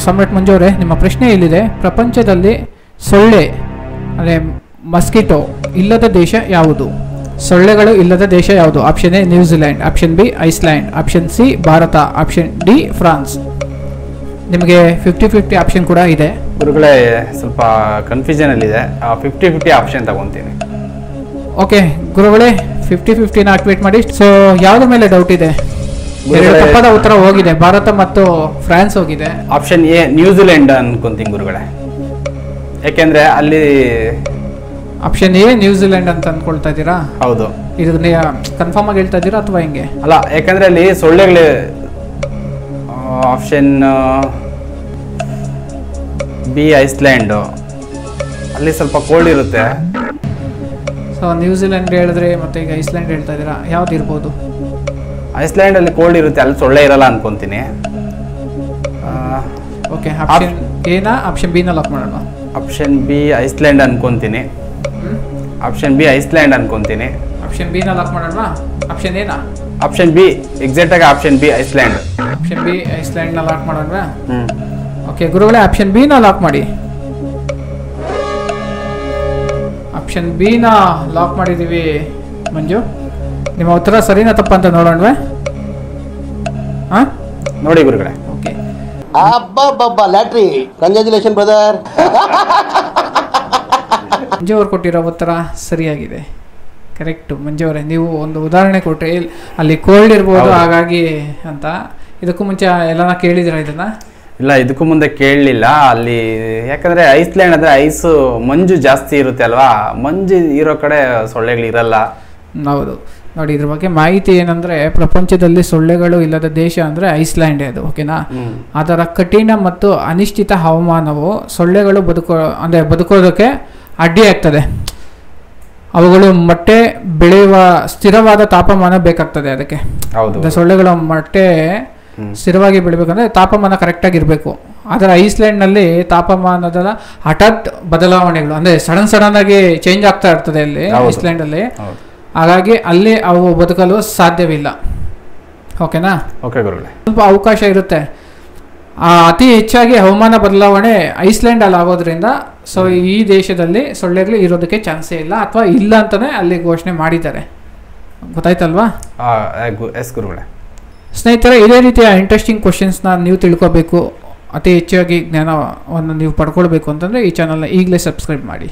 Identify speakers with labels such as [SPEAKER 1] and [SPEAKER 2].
[SPEAKER 1] ಸಮ್ರಾಟ್ ಮಂಜು ಅವರೇ, ನಿಮ್ಮ ಪ್ರಶ್ನೆ ಇಲ್ಲಿದೆ. ಪ್ರಪಂಚದಲ್ಲಿ ಸೊಳ್ಳೆ ಅಂದರೆ ಮಸ್ಕಿಟೋ ಇಲ್ಲದ ದೇಶ ಯಾವುದು? ಸೊಳ್ಳೆಗಳು ಇಲ್ಲದ ದೇಶ ಯಾವುದು? Option A New Zealand, option B Iceland, option C Bharat, option D France. ನಿಮಗೆ 50-50 ಆಪ್ಷನ್ ಕೂಡ ಇದೆ.
[SPEAKER 2] ಗುರುಗಳೇ ಸ್ವಲ್ಪ ಕನ್ಫ್ಯೂಷನಲ್ಲಿದೆ, 50-50 ಆಪ್ಷನ್ ತಗೊತೀನಿ.
[SPEAKER 1] ಓಕೆ ಗುರುಗಳೇ, 50-50ನ ಆಕ್ಟಿವೇಟ್ ಮಾಡಿ. ಸೊ ಯಾವುದ್ರ ಮೇಲೆ ಡೌಟ್ ಇದೆ? ಎರಡು ತಪ್ಪಾದ ಉತ್ತರ ಹೋಗಿದೆ, ಭಾರತ ಮತ್ತು ಫ್ರಾನ್ಸ್ ಹೋಗಿದೆ.
[SPEAKER 2] ಆಪ್ಷನ್ ಎ ನ್ಯೂಜಿಲೆಂಡ್ ಅನ್ಕೊಂತೀನಿ ಗುರುಗಳೇ, ಯಾಕೆಂದ್ರೆ ಅಲ್ಲಿ
[SPEAKER 1] ಆಪ್ಷನ್ ಎ ನ್ಯೂಜಿಲೆಂಡ್ ಅಂತ ಅನ್ಕೊಳ್ತಾ ಇದ್ದೀರಾ?
[SPEAKER 2] ಹೌದು.
[SPEAKER 1] ಇದು ಕನ್ಫರ್ಮ್ ಆಗಿ ಹೇಳ್ತಾ ಇದ್ದೀರಾ ಅಥವಾ ಹೆಂಗೆ?
[SPEAKER 2] ಅಲ್ಲ, ಯಾಕಂದ್ರೆ ಅಲ್ಲಿ ಸೊಳ್ಳೆಗಳು. ಆಪ್ಷನ್ ಬಿ ಐಸ್ಲ್ಯಾಂಡ್, ಅಲ್ಲಿ ಸ್ವಲ್ಪ ಕೋಲ್ಡ್ ಇರುತ್ತೆ.
[SPEAKER 1] ಸೊ ನ್ಯೂಜಿಲೆಂಡ್ ಹೇಳಿದ್ರೆ ಮತ್ತೆ ಈಗ ಐಸ್ಲ್ಯಾಂಡ್ ಹೇಳ್ತಾ ಇದ್ದೀರಾ, ಯಾವ್ದು ಇರ್ಬೋದು?
[SPEAKER 2] ಐಸ್ಲ್ಯಾಂಡ್ ಅಲ್ಲಿ ಕೋಲ್ಡ್ ಇರುತ್ತೆ, ಅಲ್ಲಿ ಸೊಳ್ಳೆ ಇರಲ್ಲ ಅನ್ಕೊಂತೀನಿ.
[SPEAKER 1] ಓಕೆ, ಆಪ್ಷನ್ ಎನಾ ಆಪ್ಷನ್ ಬಿನ ಲಾಕ್ ಮಾಡೋಣ?
[SPEAKER 2] ಆಪ್ಷನ್ ಬಿ ಐಸ್ಲ್ಯಾಂಡ್ ಅನ್ಕೊಂತೀನಿ. ಆಪ್ಷನ್ ಬಿ ಐಸ್ಲ್ಯಾಂಡ್ ಅನ್ಕೊಂತೀನಿ.
[SPEAKER 1] ಆಪ್ಷನ್ ಬಿನ ಲಾಕ್ ಮಾಡೋಣ? ಆಪ್ಷನ್ ಎನಾ?
[SPEAKER 2] ಆಪ್ಷನ್ ಬಿ, ಎಕ್ಸಾಕ್ಟ್ ಆಗಿ option B Iceland.
[SPEAKER 1] Option B ಐಸ್ಲ್ಯಾಂಡ್ನ ಲಾಕ್ ಮಾಡೋಣ? ಓಕೆ ಗುರುಗಳೇ, ಆಪ್ಷನ್ ಬಿನ ಲಾಕ್ ಮಾಡಿ. ಆಪ್ಷನ್ ಬಿನ ಲಾಕ್ ಮಾಡಿದ್ದೀವಿ ಮಂಜು. ನಿಮ್ಮ ಉತ್ತರ ಸರಿನಾ ತಪ್ಪ ಅಂತ ನೋಡೋಣವೇ? ಹಾಂ
[SPEAKER 2] ನೋಡಿ ಗುರುಗಳೇ.
[SPEAKER 1] ಓಕೆ,
[SPEAKER 3] ಅಬ್ಬಬ್ಬಬ್ಬ ಲ್ಯಾಟ್ರಿ, ಕಂಗ್ರ್ಯಾಚುಲೇಷನ್ ಬ್ರದರ್.
[SPEAKER 1] ಮಂಜು ಅವ್ರು ಕೊಟ್ಟಿರೋ ಉತ್ತರ ಸರಿಯಾಗಿದೆ, ಕರೆಕ್ಟು. ಮಂಜು ಅವರೇ, ನೀವು ಒಂದು ಉದಾಹರಣೆ ಕೊಟ್ಟರೆ ಅಲ್ಲಿ ಕೋಲ್ಡ್ ಇರ್ಬೋದು ಹಾಗಾಗಿ ಅಂತ. ಇದಕ್ಕೂ ಮುಂಚೆ ಎಲ್ಲನ ಕೇಳಿದಿರ ಇದನ್ನ?
[SPEAKER 2] ಇಲ್ಲ, ಇದಕ್ಕೂ ಮುಂದೆ ಕೇಳಲಿಲ್ಲ ಅಲ್ಲಿ. ಯಾಕಂದ್ರೆ ಐಸ್ಲ್ಯಾಂಡ್ ಅಂದ್ರೆ ಐಸು, ಮಂಜು ಜಾಸ್ತಿ ಇರುತ್ತೆ ಅಲ್ವಾ, ಮಂಜು ಇರೋ ಕಡೆ ಸೊಳ್ಳೆಗಳು ಇರಲ್ಲ.
[SPEAKER 1] ಹೌದು ನೋಡಿ, ಇದ್ರ ಬಗ್ಗೆ ಮಾಹಿತಿ ಏನಂದ್ರೆ, ಪ್ರಪಂಚದಲ್ಲಿ ಸೊಳ್ಳೆಗಳು ಇಲ್ಲದ ದೇಶ ಅಂದ್ರೆ ಐಸ್ಲ್ಯಾಂಡ್ ಅದು. ಓಕೆನಾ? ಅದರ ಕಠಿಣ ಮತ್ತು ಅನಿಶ್ಚಿತ ಹವಾಮಾನವು ಸೊಳ್ಳೆಗಳು ಬದುಕೋದಕ್ಕೆ ಅಡ್ಡಿ ಆಗ್ತದೆ. ಅವುಗಳು ಮೊಟ್ಟೆ ಬೆಳೆಯುವ ಸ್ಥಿರವಾದ ತಾಪಮಾನ ಬೇಕಾಗ್ತದೆ ಅದಕ್ಕೆ. ಸೊಳ್ಳೆಗಳ ಮೊಟ್ಟೆ ಸ್ಥಿರವಾಗಿ ಬೆಳಿಬೇಕಂದ್ರೆ ತಾಪಮಾನ ಕರೆಕ್ಟಾಗಿ ಇರಬೇಕು. ಆದರೆ ಐಸ್ಲ್ಯಾಂಡ್ನಲ್ಲಿ ತಾಪಮಾನದ ಹಠಾತ್ ಬದಲಾವಣೆಗಳು ಅಂದರೆ ಸಡನ್ ಆಗಿ ಚೇಂಜ್ ಆಗ್ತಾ ಇರ್ತದೆ ಅಲ್ಲಿ ಐಸ್ಲ್ಯಾಂಡಲ್ಲಿ. ಹಾಗಾಗಿ ಅಲ್ಲಿ ಅವು ಬದುಕಲು ಸಾಧ್ಯವಿಲ್ಲ. ಓಕೆನಾ?
[SPEAKER 2] ಓಕೆ ಗುರುಗಳೇ.
[SPEAKER 1] ಸ್ವಲ್ಪ ಅವಕಾಶ ಇರುತ್ತೆ. ಅತಿ ಹೆಚ್ಚಾಗಿ ಹವಾಮಾನ ಬದಲಾವಣೆ ಐಸ್ಲ್ಯಾಂಡ್ ಅಲ್ಲಿ ಆಗೋದ್ರಿಂದ ಸೊ ಈ ದೇಶದಲ್ಲಿ ಸೊಳ್ಳೆಗಳು ಇರೋದಕ್ಕೆ ಚಾನ್ಸೇ ಇಲ್ಲ, ಅಥವಾ ಇಲ್ಲ ಅಂತಾನೆ ಅಲ್ಲಿ ಘೋಷಣೆ ಮಾಡಿದ್ದಾರೆ. ಗೊತ್ತಾಯ್ತಲ್ವಾ?
[SPEAKER 2] ಎಸ್ ಗುರುಗಳೇ.
[SPEAKER 1] ಸ್ನೇಹಿತರೆ, ಇದೇ ರೀತಿಯ ಇಂಟ್ರೆಸ್ಟಿಂಗ್ ಕ್ವಶನ್ಸ್ನ ನೀವು ತಿಳ್ಕೋಬೇಕು, ಅತಿ ಹೆಚ್ಚಾಗಿ ಜ್ಞಾನವನ್ನು ನೀವು ಪಡ್ಕೊಳ್ಬೇಕು ಅಂತಂದರೆ ಈ ಚಾನಲ್ನ ಈಗಲೇ ಸಬ್ಸ್ಕ್ರೈಬ್ ಮಾಡಿ.